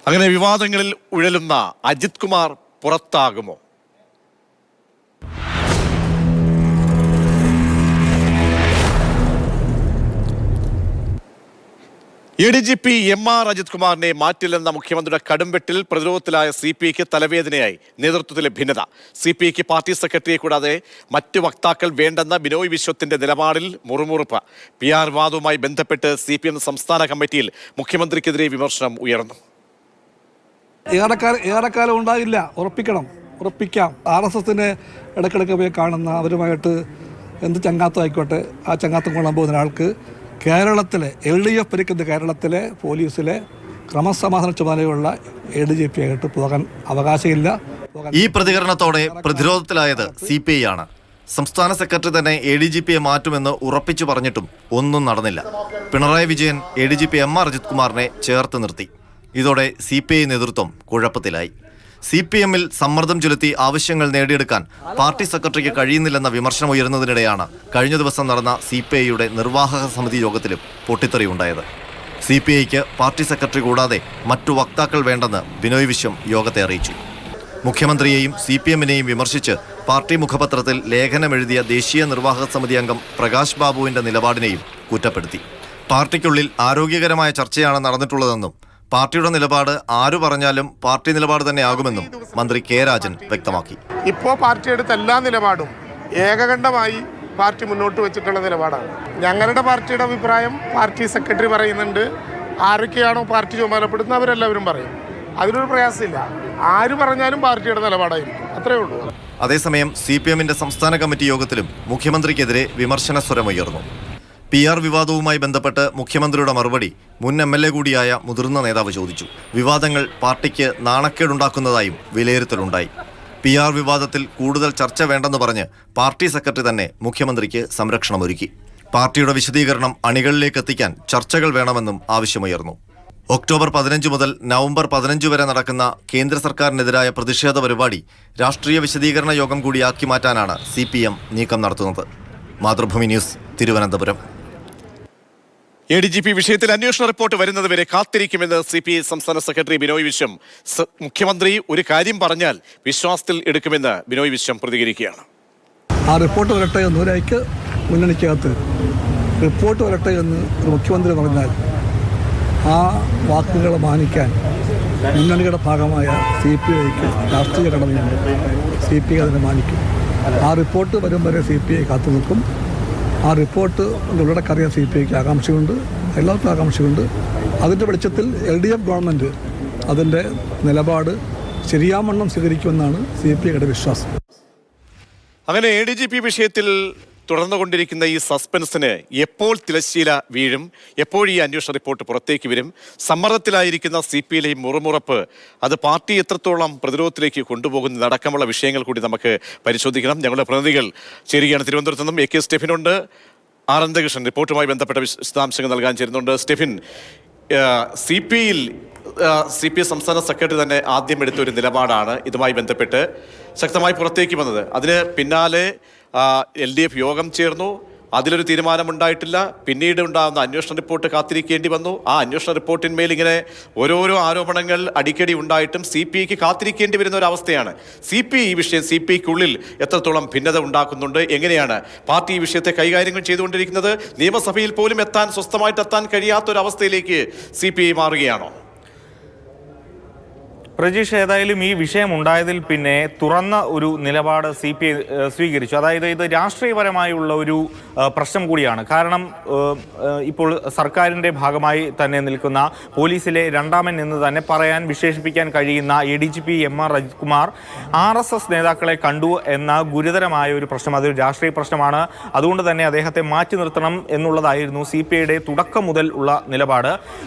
അങ്ങനെ വിവാദങ്ങളിൽ ഉഴലുന്ന Ajith Kumar പുറത്താകുമോ? ADGP MR Ajith കുമാറിനെ മാറ്റില്ലെന്ന മുഖ്യമന്ത്രിയുടെ കടുംവെട്ടിൽ പ്രതിരോധത്തിലായ CPIക്ക് തലവേദനയായി നേതൃത്വത്തിലെ ഭിന്നത. CPIക്ക് പാർട്ടി സെക്രട്ടറിയെ കൂടാതെ മറ്റു വക്താക്കൾ വേണ്ടെന്ന ബിനോയ് വിശ്വത്തിന്റെ നിലപാടിൽ മുറുമുറുപ്പ്. PR വാദവുമായി ബന്ധപ്പെട്ട് CPM സംസ്ഥാന കമ്മിറ്റിയിൽ മുഖ്യമന്ത്രിക്കെതിരെ വിമർശനം ഉയർന്നു. ഏറെക്കാലം ഉണ്ടാകില്ല, ഉറപ്പിക്കാം. RSSനെ ഇടയ്ക്കിടയ്ക്ക് പോയി കാണുന്ന അവരുമായിട്ട് എന്ത് ചങ്ങാത്തം ആയിക്കോട്ടെ, ആ ചങ്ങാത്തം കൊള്ളാൻ പോകുന്ന ഒരാൾക്ക് കേരളത്തിലെ LDF ഭരിക്കുന്ന കേരളത്തിലെ പോലീസിലെ ക്രമസമാധാന ചുമതലയുള്ള ADGP ആയിട്ട് പോകാൻ അവകാശമില്ല. ഈ പ്രതികരണത്തോടെ പ്രതിരോധത്തിലായത് CPI ആണ്. സംസ്ഥാന സെക്രട്ടറി തന്നെ ADGPയെ മാറ്റുമെന്ന് ഉറപ്പിച്ചു പറഞ്ഞിട്ടും ഒന്നും നടന്നില്ല. പിണറായി വിജയൻ ADGP MR അജിത് കുമാറിനെ ചേർത്ത് നിർത്തി. ഇതോടെ CPI നേതൃത്വം കുഴപ്പത്തിലായി. CPMൽ സമ്മർദ്ദം ചെലുത്തി ആവശ്യങ്ങൾ നേടിയെടുക്കാൻ പാർട്ടി സെക്രട്ടറിക്ക് കഴിയുന്നില്ലെന്ന വിമർശനം ഉയർന്നതിനിടെയാണ് കഴിഞ്ഞ ദിവസം നടന്ന CPIയുടെ നിർവാഹക സമിതി യോഗത്തിലും പൊട്ടിത്തെറിയുണ്ടായത്. CPIക്ക് പാർട്ടി സെക്രട്ടറി കൂടാതെ മറ്റു വക്താക്കൾ വേണ്ടെന്ന് ബിനോയ് വിശ്വം യോഗത്തെ അറിയിച്ചു. മുഖ്യമന്ത്രിയെയും CPMനെയും വിമർശിച്ച് പാർട്ടി മുഖപത്രത്തിൽ ലേഖനമെഴുതിയ ദേശീയ നിർവാഹക സമിതി അംഗം പ്രകാശ് ബാബുവിന്റെ നിലപാടിനെയും കുറ്റപ്പെടുത്തി. പാർട്ടിക്കുള്ളിൽ ആരോഗ്യകരമായ ചർച്ചയാണ് നടന്നിട്ടുള്ളതെന്നും പാർട്ടിയുടെ നിലപാട് ആരു പറഞ്ഞാലും പാർട്ടി നിലപാട് തന്നെയാകുമെന്നും മന്ത്രി K രാജൻ വ്യക്തമാക്കി. ഇപ്പോൾ പാർട്ടി എടുത്ത എല്ലാ നിലപാടും ഏകകണ്ഠമായി പാർട്ടി മുന്നോട്ട് വെച്ചിട്ടുള്ള നിലപാടാണ്. ഞങ്ങളുടെ പാർട്ടിയുടെ അഭിപ്രായം പാർട്ടി സെക്രട്ടറി പറയുന്നുണ്ട്. ആരൊക്കെയാണോ പാർട്ടി ചുമതലപ്പെടുന്നത് അവരെല്ലാവരും പറയും. അതിനൊരു പ്രയാസമില്ല. ആര് പറഞ്ഞാലും പാർട്ടിയുടെ നിലപാടായിരിക്കും, അത്രയേ ഉള്ളൂ. അതേസമയം CPMന്റെ സംസ്ഥാന കമ്മിറ്റി യോഗത്തിലും മുഖ്യമന്ത്രിക്കെതിരെ വിമർശന സ്വരമുയർന്നു. PR വിവാദവുമായി ബന്ധപ്പെട്ട് മുഖ്യമന്ത്രിയുടെ മറുപടി മുൻ MLA കൂടിയായ മുതിർന്ന നേതാവ് ചോദിച്ചു. വിവാദങ്ങൾ പാർട്ടിക്ക് നാണക്കേടുണ്ടാക്കുന്നതായും വിലയിരുത്തലുണ്ടായി. PR വിവാദത്തിൽ കൂടുതൽ ചർച്ച വേണ്ടെന്ന് പറഞ്ഞ് പാർട്ടി സെക്രട്ടറി തന്നെ മുഖ്യമന്ത്രിക്ക് സംരക്ഷണമൊരുക്കി. പാർട്ടിയുടെ വിശദീകരണം അണികളിലേക്ക് എത്തിക്കാൻ ചർച്ചകൾ വേണമെന്നും ആവശ്യമുയർന്നു. ഒക്ടോബർ 15 മുതൽ നവംബർ 15 വരെ നടക്കുന്ന കേന്ദ്ര സർക്കാരിനെതിരായ പ്രതിഷേധ പരിപാടി രാഷ്ട്രീയ വിശദീകരണ യോഗം കൂടിയാക്കി മാറ്റാനാണ് CPM നീക്കം നടത്തുന്നത്. മാതൃഭൂമി ന്യൂസ്, തിരുവനന്തപുരം. ADGP വിഷയത്തിൽ അന്വേഷണ റിപ്പോർട്ട് വരുന്നതുവരെ കാത്തിരിക്കുമെന്ന് CPI സംസ്ഥാന സെക്രട്ടറി ബിനോയ് വിശ്വം. മുഖ്യമന്ത്രി ഒരു കാര്യം പറഞ്ഞാൽ വിശ്വാസത്തിൽ എടുക്കുമെന്ന് ബിനോയ് വിശ്വം പ്രതികരിക്കുകയാണ്. ആ റിപ്പോർട്ട് വരട്ടെ എന്ന് ഒരാഴ്ച മുന്നണിക്കകത്ത് റിപ്പോർട്ട് വരട്ടെ എന്ന് മുഖ്യമന്ത്രി പറഞ്ഞാൽ ആ വാക്കുകൾ മാനിക്കാൻ മുന്നണിയുടെ ഭാഗമായ CPIക്ക് രാഷ്ട്രീയ കടമയുണ്ട്. CPI അതിനെ മാനിക്കും. ആ റിപ്പോർട്ട് വരും വരെ CPI കാത്തു നിൽക്കും. ആ റിപ്പോർട്ട് ഉള്ളടക്കറിയാൻ CPIക്ക് ആകാംക്ഷയുണ്ട്, എല്ലാവർക്കും ആകാംക്ഷയുണ്ട്. അതിൻ്റെ വെളിച്ചത്തിൽ LDF ഗവൺമെൻറ് അതിൻ്റെ നിലപാട് ശരിയാവണ്ണം സ്വീകരിക്കുമെന്നാണ് CPIയുടെ വിശ്വാസം. അങ്ങനെ ADGP വിഷയത്തിൽ തുടർന്നുകൊണ്ടിരിക്കുന്ന ഈ സസ്പെൻസിന് എപ്പോൾ തിരശ്ശീല വീഴും, എപ്പോഴും ഈ അന്വേഷണ റിപ്പോർട്ട് പുറത്തേക്ക് വരും, സമ്മർദ്ദത്തിലായിരിക്കുന്ന CPIയിലെ മുറുമുറപ്പ് അത് പാർട്ടി എത്രത്തോളം പ്രതിരോധത്തിലേക്ക് കൊണ്ടുപോകുന്നതടക്കമുള്ള വിഷയങ്ങൾ കൂടി നമുക്ക് പരിശോധിക്കണം. ഞങ്ങളുടെ പ്രതിനിധികൾ ചേരുകയാണ്. തിരുവനന്തപുരത്ത് നിന്നും AK സ്റ്റെഫിനുണ്ട്, ആനന്ദകൃഷ്ണൻ റിപ്പോർട്ടുമായി ബന്ധപ്പെട്ട വിശദാംശങ്ങൾ നൽകാൻ ചേരുന്നുണ്ട്. സ്റ്റെഫിൻ, CPI സംസ്ഥാന സെക്രട്ടറി തന്നെ ആദ്യം എടുത്ത ഒരു നിലപാടാണ് ഇതുമായി ബന്ധപ്പെട്ട് ശക്തമായി പുറത്തേക്ക് വന്നത്. അതിന് പിന്നാലെ LDF യോഗം ചേർന്നു, അതിലൊരു തീരുമാനമുണ്ടായിട്ടില്ല. പിന്നീട് ഉണ്ടാകുന്ന അന്വേഷണ റിപ്പോർട്ട് കാത്തിരിക്കേണ്ടി വന്നു. ആ അന്വേഷണ റിപ്പോർട്ടിന്മേൽ ഇങ്ങനെ ഓരോരോ ആരോപണങ്ങൾ അടിക്കടി ഉണ്ടായിട്ടും CPIക്ക് കാത്തിരിക്കേണ്ടി വരുന്ന ഒരു അവസ്ഥയാണ്. CPI ഈ വിഷയം CPIക്കുള്ളിൽ എത്രത്തോളം ഭിന്നത ഉണ്ടാക്കുന്നുണ്ട്, എങ്ങനെയാണ് പാർട്ടി ഈ വിഷയത്തെ കൈകാര്യം ചെയ്തുകൊണ്ടിരിക്കുന്നത്? നിയമസഭയിൽ പോലും സ്വസ്ഥമായിട്ട് എത്താൻ കഴിയാത്തൊരവസ്ഥയിലേക്ക് CPI മാറുകയാണോ? പ്രജീഷ്, ഏതായാലും ഈ വിഷയം ഉണ്ടായതിൽ പിന്നെ തുറന്ന ഒരു നിലപാട് CPI സ്വീകരിച്ചു. അതായത് ഇത് രാഷ്ട്രീയപരമായുള്ള ഒരു പ്രശ്നം കൂടിയാണ്. കാരണം ഇപ്പോൾ സർക്കാരിൻ്റെ ഭാഗമായി തന്നെ നിൽക്കുന്ന പോലീസിലെ രണ്ടാമൻ എന്ന് തന്നെ വിശേഷിപ്പിക്കാൻ കഴിയുന്ന ADGP MR Ajith Kumar RSS നേതാക്കളെ കണ്ടു എന്ന ഗുരുതരമായ ഒരു പ്രശ്നം, അതൊരു രാഷ്ട്രീയ പ്രശ്നമാണ്. അതുകൊണ്ട് തന്നെ അദ്ദേഹത്തെ മാറ്റി നിർത്തണം എന്നുള്ളതായിരുന്നു CPIയുടെ തുടക്കം മുതൽ ഉള്ള നിലപാട്.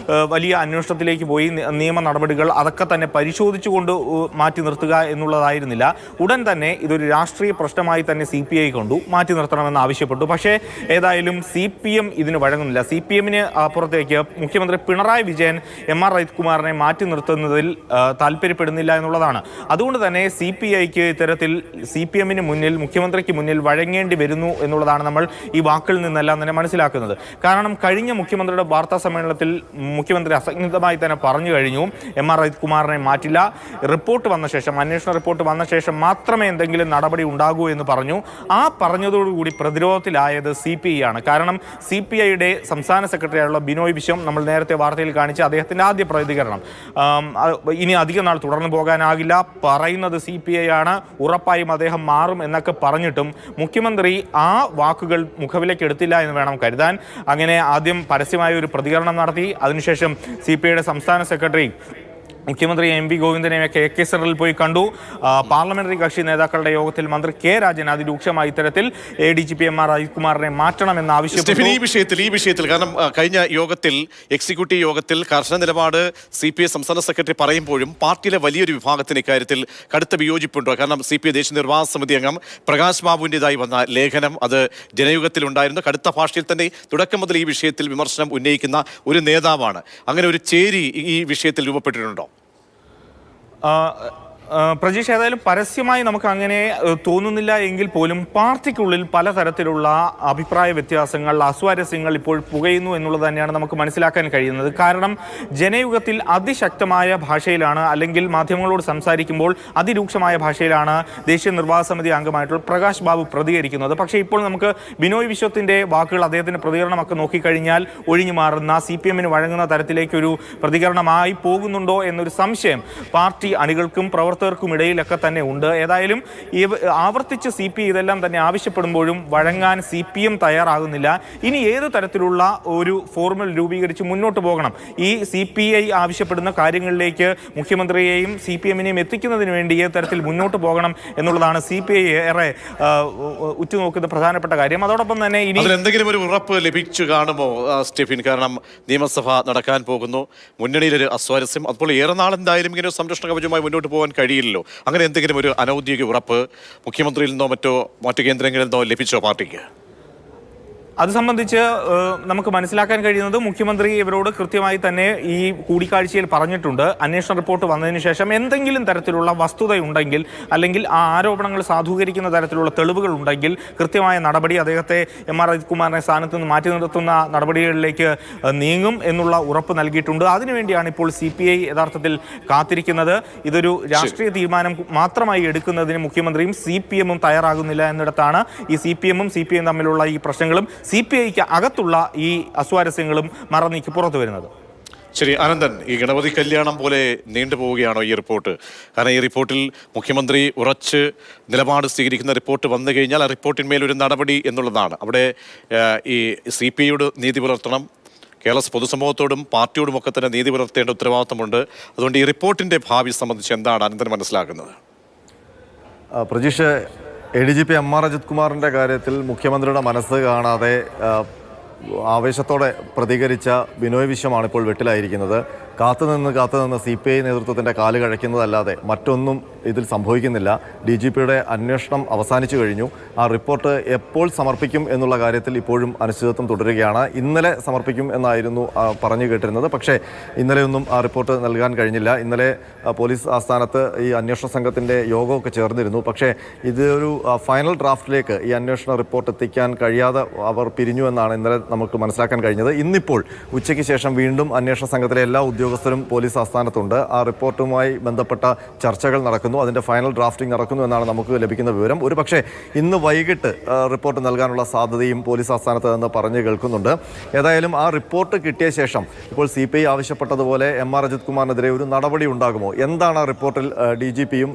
വലിയ അന്വേഷണത്തിലേക്ക് പോയി നിയമ നടപടികൾ അതൊക്കെ തന്നെ പരിശോധിച്ചു പരിശോധിച്ചുകൊണ്ട് മാറ്റി നിർത്തുക എന്നുള്ളതായിരുന്നില്ല. ഉടൻ തന്നെ ഇതൊരു രാഷ്ട്രീയ പ്രശ്നമായി തന്നെ CPI കൊണ്ടു മാറ്റി നിർത്തണമെന്ന് ആവശ്യപ്പെട്ടു. പക്ഷേ ഏതായാലും CPM ഇതിന് വഴങ്ങുന്നില്ല. CPMന് അപ്പുറത്തേക്ക് മുഖ്യമന്ത്രി പിണറായി വിജയൻ MR അജിത് കുമാറിനെ മാറ്റി നിർത്തുന്നതിൽ താല്പര്യപ്പെടുന്നില്ല എന്നുള്ളതാണ്. അതുകൊണ്ട് തന്നെ CPIക്ക് ഇത്തരത്തിൽ CPMന് മുന്നിൽ, മുഖ്യമന്ത്രിക്ക് മുന്നിൽ വഴങ്ങേണ്ടി വരുന്നു എന്നുള്ളതാണ് നമ്മൾ ഈ വാക്കിൽ നിന്നെല്ലാം തന്നെ മനസ്സിലാക്കുന്നത്. കാരണം കഴിഞ്ഞ മുഖ്യമന്ത്രിയുടെ വാർത്താ സമ്മേളനത്തിൽ മുഖ്യമന്ത്രി അസന്നിഗ്ധമായി തന്നെ പറഞ്ഞു കഴിഞ്ഞു, MR അജിത് കുമാറിനെ മാറ്റില്ല, റിപ്പോർട്ട് വന്ന ശേഷം, അന്വേഷണ റിപ്പോർട്ട് വന്ന ശേഷം മാത്രമേ എന്തെങ്കിലും നടപടി ഉണ്ടാകൂ എന്ന് പറഞ്ഞു. ആ പറഞ്ഞതോടുകൂടി പ്രതിരോധത്തിലായത് CPI ആണ്. കാരണം CPIയുടെ സംസ്ഥാന സെക്രട്ടറിയായുള്ള ബിനോയ് വിശ്വം നമ്മൾ നേരത്തെ വാർത്തയിൽ കാണിച്ച അദ്ദേഹത്തിൻ്റെ ആദ്യ പ്രതികരണം, ഇനി അധികം നാൾ തുടർന്നു പോകാനാകില്ല, പറയുന്നത് CPI ആണ്, ഉറപ്പായും അദ്ദേഹം മാറും എന്നൊക്കെ പറഞ്ഞിട്ടും മുഖ്യമന്ത്രി ആ വാക്കുകൾ മുഖവിലേക്ക് എടുത്തില്ല എന്ന് വേണം കരുതാൻ. അങ്ങനെ ആദ്യം പരസ്യമായ ഒരു പ്രതികരണം നടത്തി. അതിനുശേഷം CPIയുടെ സംസ്ഥാന സെക്രട്ടറി മുഖ്യമന്ത്രി MV ഗോവിന്ദനെയൊക്കെ AK സെന്ററിൽ പോയി കണ്ടു. പാർലമെന്ററി കക്ഷി നേതാക്കളുടെ യോഗത്തിൽ മന്ത്രി K രാജൻ അതിരൂക്ഷമായ ഇത്തരത്തിൽ ADGP MR അജിത് കുമാറിനെ മാറ്റണമെന്ന് ആവശ്യപ്പെട്ടു. ഈ വിഷയത്തിൽ കാരണം കഴിഞ്ഞ യോഗത്തിൽ, എക്സിക്യൂട്ടീവ് യോഗത്തിൽ കർശന നിലപാട് CPI സംസ്ഥാന സെക്രട്ടറി പറയുമ്പോഴും പാർട്ടിയിലെ വലിയൊരു വിഭാഗത്തിന് ഇക്കാര്യത്തിൽ കടുത്ത വിയോജിപ്പുണ്ടോ? കാരണം CPI ദേശീയ നിർവാഹക സമിതി അംഗം പ്രകാശ് ബാബുവിൻ്റെതായി വന്ന ലേഖനം അത് ജനയുഗത്തിലുണ്ടായിരുന്നു. കടുത്ത ഭാഷയിൽ തന്നെ തുടക്കം മുതൽ ഈ വിഷയത്തിൽ വിമർശനം ഉന്നയിക്കുന്ന ഒരു നേതാവാണ്. അങ്ങനെ ഒരു ചേരി ഈ വിഷയത്തിൽ രൂപപ്പെട്ടിട്ടുണ്ടോ? പ്രജീഷ്, ഏതായാലും പരസ്യമായി നമുക്ക് അങ്ങനെ തോന്നുന്നില്ല എങ്കിൽ പോലും പാർട്ടിക്കുള്ളിൽ പലതരത്തിലുള്ള അഭിപ്രായ വ്യത്യാസങ്ങൾ, അസ്വാരസ്യങ്ങൾ ഇപ്പോൾ പുകയുന്നു എന്നുള്ളത് തന്നെയാണ് നമുക്ക് മനസ്സിലാക്കാൻ കഴിയുന്നത്. കാരണം ജനയുഗത്തിൽ അതിശക്തമായ ഭാഷയിലാണ്, അല്ലെങ്കിൽ മാധ്യമങ്ങളോട് സംസാരിക്കുമ്പോൾ അതിരൂക്ഷമായ ഭാഷയിലാണ് ദേശീയ നിർവാഹക സമിതി അംഗമായിട്ടുള്ള പ്രകാശ് ബാബു പ്രതികരിക്കുന്നത്. പക്ഷേ ഇപ്പോൾ നമുക്ക് ബിനോയ് വിശ്വത്തിൻ്റെ വാക്കുകൾ, അദ്ദേഹത്തിൻ്റെ പ്രതികരണമൊക്കെ നോക്കിക്കഴിഞ്ഞാൽ ഒഴിഞ്ഞു മാറുന്ന, CPMന് വഴങ്ങുന്ന തരത്തിലേക്കൊരു പ്രതികരണമായി പോകുന്നുണ്ടോ എന്നൊരു സംശയം പാർട്ടി അണികൾക്കും പ്രവർത്തകർക്കും ഇടയിലൊക്കെ തന്നെ ഉണ്ട്. ഏതായാലും ആവർത്തിച്ച് CPI ഇതെല്ലാം തന്നെ ആവശ്യപ്പെടുമ്പോഴും വഴങ്ങാൻ CPM തയ്യാറാകുന്നില്ല. ഇനി ഏത് തരത്തിലുള്ള ഒരു ഫോർമുല രൂപീകരിച്ച് മുന്നോട്ട് പോകണം? ഈ CPI ആവശ്യപ്പെടുന്ന കാര്യങ്ങളിലേക്ക് മുഖ്യമന്ത്രിയെയും CPMനെയും എത്തിക്കുന്നതിന് വേണ്ടി ഏത് തരത്തിൽ മുന്നോട്ട് പോകണം എന്നുള്ളതാണ് CPI ഏറെ ഉറ്റുനോക്കുന്ന പ്രധാനപ്പെട്ട കാര്യം. അതോടൊപ്പം തന്നെ ഇനി എന്തെങ്കിലും ഒരു ഉറപ്പ് ലഭിച്ചു കാണുമോ സ്റ്റെഫിൻ? കാരണം നിയമസഭ നടക്കാൻ പോകുന്നു, മുന്നണിയിലൊരു അസ്വാരസ്യം, അപ്പോൾ ഏറെ നാളെന്തായാലും ഇങ്ങനെ സംരക്ഷണ കവചമായി മുന്നോട്ട് പോകാൻ കഴിയില്ലല്ലോ. അങ്ങനെ എന്തെങ്കിലും ഒരു അനൗദ്യോഗിക ഉറപ്പ് മുഖ്യമന്ത്രിയിൽ നിന്നോ മറ്റു കേന്ദ്രങ്ങളിൽ നിന്നോ ലഭിച്ചോ പാർട്ടിക്ക്? അത് സംബന്ധിച്ച് നമുക്ക് മനസ്സിലാക്കാൻ കഴിയുന്നത് മുഖ്യമന്ത്രി ഇവരോട് കൃത്യമായി തന്നെ ഈ കൂടിക്കാഴ്ചയിൽ പറഞ്ഞിട്ടുണ്ട്. അന്വേഷണ റിപ്പോർട്ട് വന്നതിന് ശേഷം എന്തെങ്കിലും തരത്തിലുള്ള വസ്തുതയുണ്ടെങ്കിൽ, അല്ലെങ്കിൽ ആ ആരോപണങ്ങൾ സാധൂകരിക്കുന്ന തരത്തിലുള്ള തെളിവുകൾ ഉണ്ടെങ്കിൽ കൃത്യമായ നടപടി, അദ്ദേഹത്തെ MR അജിത് കുമാറിനെ സ്ഥാനത്ത് നിന്ന് മാറ്റി നിർത്തുന്ന നടപടികളിലേക്ക് നീങ്ങും എന്നുള്ള ഉറപ്പ് നൽകിയിട്ടുണ്ട്. അതിനുവേണ്ടിയാണ് ഇപ്പോൾ CPI യഥാർത്ഥത്തിൽ കാത്തിരിക്കുന്നത്. ഇതൊരു രാഷ്ട്രീയ തീരുമാനം മാത്രമായി എടുക്കുന്നതിന് മുഖ്യമന്ത്രിയും CPMും തയ്യാറാകുന്നില്ല എന്നിടത്താണ് ഈ CPMും CPIയും തമ്മിലുള്ള ഈ പ്രശ്നങ്ങളും CPIക്ക് അകത്തുള്ള ഈ അസ്വാരസ്യങ്ങളും മറന്നീക്കി പുറത്തു വരുന്നത്. ശരി അനന്തൻ, ഈ ഗണപതി കല്യാണം പോലെ നീണ്ടുപോവുകയാണോ ഈ റിപ്പോർട്ട്? കാരണം ഈ റിപ്പോർട്ടിൽ മുഖ്യമന്ത്രി ഉറച്ച് നിലപാട് സ്വീകരിക്കുന്ന റിപ്പോർട്ട് വന്നു കഴിഞ്ഞാൽ ആ റിപ്പോർട്ടിന്മേൽ ഒരു നടപടി എന്നുള്ളതാണ്. അവിടെ ഈ CPIയോട് നീതി പുലർത്തണം, കേരള പൊതുസമൂഹത്തോടും പാർട്ടിയോടും ഒക്കെ തന്നെ നീതി പുലർത്തേണ്ട ഉത്തരവാദിത്തമുണ്ട്. അതുകൊണ്ട് ഈ റിപ്പോർട്ടിൻ്റെ ഭാവി സംബന്ധിച്ച് എന്താണ് അനന്തൻ മനസ്സിലാക്കുന്നത്? പ്രജീഷ്, ADGP MR അജിത് കുമാറിൻ്റെ കാര്യത്തിൽ മുഖ്യമന്ത്രിയുടെ മനസ്സ് കാണാതെ ആവേശത്തോടെ പ്രതികരിച്ച ബിനോയ് വിശ്വമാണ് ഇപ്പോൾ വെട്ടിലായിരിക്കുന്നത്. കാത്തുനിന്ന് CPI നേതൃത്വത്തിൻ്റെ കാല് കഴിക്കുന്നതല്ലാതെ മറ്റൊന്നും ഇതിൽ സംഭവിക്കുന്നില്ല. DGPയുടെ അന്വേഷണം അവസാനിച്ചു കഴിഞ്ഞു. ആ റിപ്പോർട്ട് എപ്പോൾ സമർപ്പിക്കും എന്നുള്ള കാര്യത്തിൽ ഇപ്പോഴും അനിശ്ചിതത്വം തുടരുകയാണ്. ഇന്നലെ സമർപ്പിക്കും എന്നായിരുന്നു പറഞ്ഞു കേട്ടിരുന്നത്. പക്ഷേ ഇന്നലെയൊന്നും ആ റിപ്പോർട്ട് നൽകാൻ കഴിഞ്ഞില്ല. ഇന്നലെ പോലീസ് ആസ്ഥാനത്ത് ഈ അന്വേഷണ സംഘത്തിൻ്റെ യോഗമൊക്കെ ചേർന്നിരുന്നു. പക്ഷേ ഇതൊരു ഫൈനൽ ഡ്രാഫ്റ്റിലേക്ക് ഈ അന്വേഷണ റിപ്പോർട്ട് എത്തിക്കാൻ കഴിയാതെ അവർ പിരിഞ്ഞു എന്നാണ് ഇന്നലെ നമുക്ക് മനസ്സിലാക്കാൻ കഴിഞ്ഞത്. ഇന്നിപ്പോൾ ഉച്ചയ്ക്ക് ശേഷം വീണ്ടും അന്വേഷണ സംഘത്തിലെ എല്ലാ ഉദ്യോഗസ്ഥരും പോലീസ് ആസ്ഥാനത്തുണ്ട്. ആ റിപ്പോർട്ടുമായി ബന്ധപ്പെട്ട ചർച്ചകൾ നടക്കുന്നു, അതിൻ്റെ ഫൈനൽ ഡ്രാഫ്റ്റിംഗ് നടക്കുന്നു എന്നാണ് നമുക്ക് ലഭിക്കുന്ന വിവരം. ഒരു പക്ഷേ ഇന്ന് വൈകിട്ട് റിപ്പോർട്ട് നൽകാനുള്ള സാധ്യതയും പോലീസ് ആസ്ഥാനത്ത് നിന്ന് പറഞ്ഞു കേൾക്കുന്നുണ്ട്. ഏതായാലും ആ റിപ്പോർട്ട് കിട്ടിയ ശേഷം ഇപ്പോൾ CPI ആവശ്യപ്പെട്ടതുപോലെ MR അജിത് കുമാറിനെതിരെ ഒരു നടപടി ഉണ്ടാകുമോ? എന്താണ് ആ റിപ്പോർട്ടിൽ DGPയും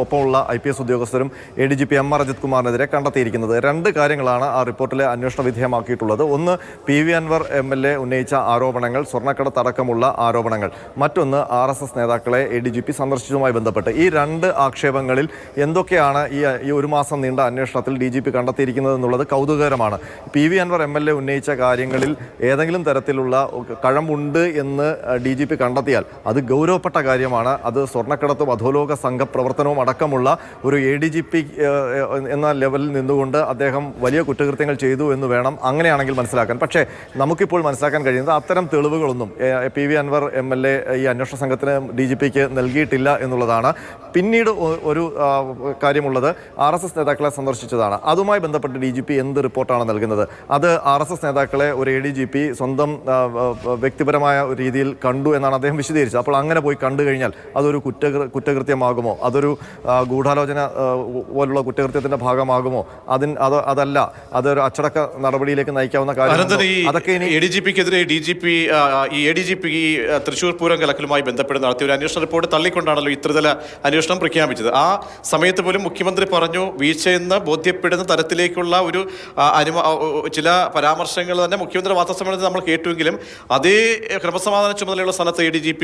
ഒപ്പമുള്ള IPS ഉദ്യോഗസ്ഥരും ADGP MR അജിത് കുമാറിനെതിരെ കണ്ടെത്തിയിരിക്കുന്നത്? രണ്ട് കാര്യങ്ങളാണ് ആ റിപ്പോർട്ടിലെ അന്വേഷണ വിധേയമാക്കിയിട്ടുള്ളത്. ഒന്ന്, PV അൻവർ MLA ഉന്നയിച്ച ആരോപണങ്ങൾ, സ്വർണ്ണക്കടത്തടക്കമുള്ള ആരോപണങ്ങൾ ആരോപണങ്ങൾ, മറ്റൊന്ന് RSS നേതാക്കളെ ADGP സന്ദർശിച്ചതുമായി ബന്ധപ്പെട്ട്. ഈ രണ്ട് ആക്ഷേപങ്ങളിൽ എന്തൊക്കെയാണ് ഈ ഒരു മാസം നീണ്ട അന്വേഷണത്തിൽ DGP കണ്ടെത്തിയിരിക്കുന്നത് എന്നുള്ളത് കൗതുകകരമാണ്. PV അൻവർ MLA ഉന്നയിച്ച കാര്യങ്ങളിൽ ഏതെങ്കിലും തരത്തിലുള്ള കഴമ്പുണ്ട് എന്ന് DGP കണ്ടെത്തിയാൽ അത് ഗൗരവപ്പെട്ട കാര്യമാണ്. അത് സ്വർണ്ണക്കടത്തും അധോലോക സംഘപ്രവർത്തനവും അടക്കമുള്ള ഒരു ADGP എന്ന ലെവലിൽ നിന്നുകൊണ്ട് അദ്ദേഹം വലിയ കുറ്റകൃത്യങ്ങൾ ചെയ്തു എന്ന് വേണം അങ്ങനെയാണെങ്കിൽ മനസ്സിലാക്കാൻ. പക്ഷേ നമുക്കിപ്പോൾ മനസ്സിലാക്കാൻ കഴിയുന്നത് അത്തരം തെളിവുകളൊന്നും PV അൻവർ MLA ഈ അന്വേഷണ സംഘത്തിന് DGPക്ക് നൽകിയിട്ടില്ല എന്നുള്ളതാണ്. പിന്നീട് ഒരു കാര്യമുള്ളത് RSS നേതാക്കളെ സന്ദർശിച്ചതാണ്. അതുമായി ബന്ധപ്പെട്ട് DGP എന്ത് റിപ്പോർട്ടാണ് നൽകുന്നത്? അത് RSS നേതാക്കളെ ഒരു ADGP സ്വന്തം വ്യക്തിപരമായ രീതിയിൽ കണ്ടു എന്നാണ് അദ്ദേഹം വിശദീകരിച്ചത്. അപ്പോൾ അങ്ങനെ പോയി കണ്ടു കഴിഞ്ഞാൽ അതൊരു കുറ്റകൃത്യമാകുമോ? അതൊരു ഗൂഢാലോചന പോലുള്ള കുറ്റകൃത്യത്തിന്റെ ഭാഗമാകുമോ? അതല്ല, അതൊരു അച്ചടക്ക നടപടിയിലേക്ക് നയിക്കാവുന്ന കാര്യം. അതൊക്കെ ADGPക്കെതിരെ ADGP തൃശ്ശൂർ പൂരം കലക്കലുമായി ബന്ധപ്പെട്ട് നടത്തിയ ഒരു അന്വേഷണ റിപ്പോർട്ട് തള്ളിക്കൊണ്ടാണല്ലോ ഇത്തരത്തില അന്വേഷണം പ്രഖ്യാപിച്ചത്. ആ സമയത്ത് പോലും മുഖ്യമന്ത്രി പറഞ്ഞു വീഴ്ചയെന്ന് ബോധ്യപ്പെടുന്ന തരത്തിലേക്കുള്ള ഒരു ചില പരാമർശങ്ങൾ തന്നെ മുഖ്യമന്ത്രി വാർത്താസമ്മേളനത്തിൽ നമ്മൾ കേട്ടുവെങ്കിലും അതേ ക്രമസമാധാന ചുമതലയുള്ള സ്ഥലത്ത് ADGP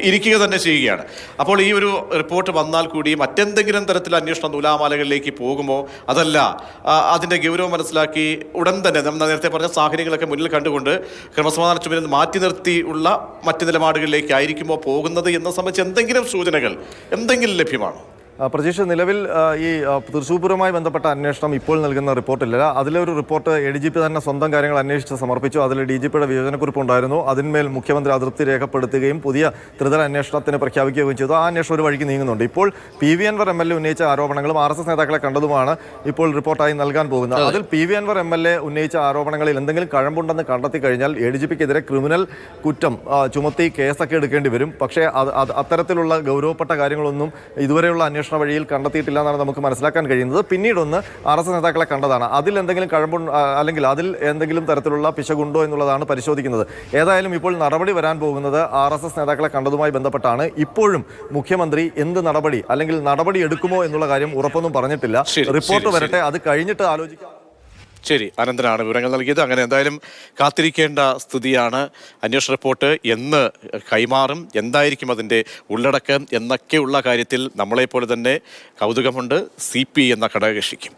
ഇരിക്കുക തന്നെ ചെയ്യുകയാണ്. അപ്പോൾ ഈ ഒരു റിപ്പോർട്ട് വന്നാൽ കൂടി മറ്റെന്തെങ്കിലും തരത്തിലുള്ള അന്വേഷണം നൂലാമാലകളിലേക്ക് പോകുമോ? അതല്ല, അതിൻ്റെ ഗൗരവം മനസ്സിലാക്കി ഉടൻ തന്നെ നമ്മൾ നേരത്തെ പറഞ്ഞ സാഹചര്യങ്ങളൊക്കെ മുന്നിൽ കണ്ടുകൊണ്ട് ക്രമസമാധാന ചുമതല മാറ്റി നിർത്തിയുള്ള മറ്റ് നിലപാടുകളിലേക്കായിരിക്കുമോ പോകുന്നത് എന്ന സംബന്ധിച്ച് എന്തെങ്കിലും സൂചനകൾ എന്തെങ്കിലും ലഭ്യമാണോ? പ്രതീക്ഷ, നിലവിൽ ഈ തൃശ്ശൂർ പൂരവുമായി ബന്ധപ്പെട്ട അന്വേഷണം ഇപ്പോൾ നൽകുന്ന റിപ്പോർട്ടില്ല. അതിലൊരു റിപ്പോർട്ട് ADGP തന്നെ സ്വന്തം കാര്യങ്ങൾ അന്വേഷിച്ച് സമർപ്പിച്ചു. അതിൽ DGPയുടെ വിയോജനക്കുറിപ്പ് ഉണ്ടായിരുന്നു. അതിന്മേൽ മുഖ്യമന്ത്രി അതൃപ്തി രേഖപ്പെടുത്തുകയും പുതിയ ത്രിതല അന്വേഷണത്തിന് പ്രഖ്യാപിക്കുകയും ചെയ്തു. ആ അന്വേഷണം ഒരു വഴിക്ക് നീങ്ങുന്നുണ്ട്. ഇപ്പോൾ PV അൻവർ MLA ഉന്നയിച്ച ആരോപണങ്ങളും RSS നേതാക്കളെ കണ്ടതുമാണ് ഇപ്പോൾ റിപ്പോർട്ടായി നൽകാൻ പോകുന്നത്. അതിൽ PV അൻവർ MLA ഉന്നയിച്ച ആരോപണങ്ങളിൽ എന്തെങ്കിലും കഴമ്പുണ്ടെന്ന് കണ്ടെത്തി കഴിഞ്ഞാൽ ADGPക്കെതിരെ ക്രിമിനൽ കുറ്റം ചുമത്തി കേസൊക്കെ എടുക്കേണ്ടി വരും. പക്ഷേ അത്തരത്തിലുള്ള ഗൗരവപ്പെട്ട കാര്യങ്ങളൊന്നും ഇതുവരെയുള്ള അന്വേഷണ വഴിയിൽ കണ്ടെത്തിയിട്ടില്ല എന്നാണ് നമുക്ക് മനസ്സിലാക്കാൻ കഴിയുന്നത്. പിന്നീടൊന്ന് RSS നേതാക്കളെ കണ്ടതാണ്. അതിൽ എന്തെങ്കിലും അല്ലെങ്കിൽ അതിൽ എന്തെങ്കിലും തരത്തിലുള്ള പിശകുണ്ടോ എന്നുള്ളതാണ് പരിശോധിക്കുന്നത്. ഏതായാലും ഇപ്പോൾ നടപടി വരാൻ പോകുന്നത് RSS നേതാക്കളെ കണ്ടതുമായി ബന്ധപ്പെട്ടാണ്. ഇപ്പോഴും മുഖ്യമന്ത്രി എന്ത് നടപടി അല്ലെങ്കിൽ നടപടി എടുക്കുമോ എന്നുള്ള കാര്യം ഉറപ്പൊന്നും പറഞ്ഞിട്ടില്ല. റിപ്പോർട്ട് വരട്ടെ, അത് കഴിഞ്ഞിട്ട് ആലോചിക്കാം. ശരി, അനന്തനാണ് വിവരങ്ങൾ നൽകിയത്. അങ്ങനെ എന്തായാലും കാത്തിരിക്കേണ്ട സ്ഥിതിയാണ്. അന്വേഷണ റിപ്പോർട്ട് എന്ന് കൈമാറും, എന്തായിരിക്കും അതിൻ്റെ ഉള്ളടക്കം എന്നൊക്കെയുള്ള കാര്യത്തിൽ നമ്മളെപ്പോലെ തന്നെ കൗതുകമുണ്ട് CPI എന്ന ഘടകകക്ഷിക്കും.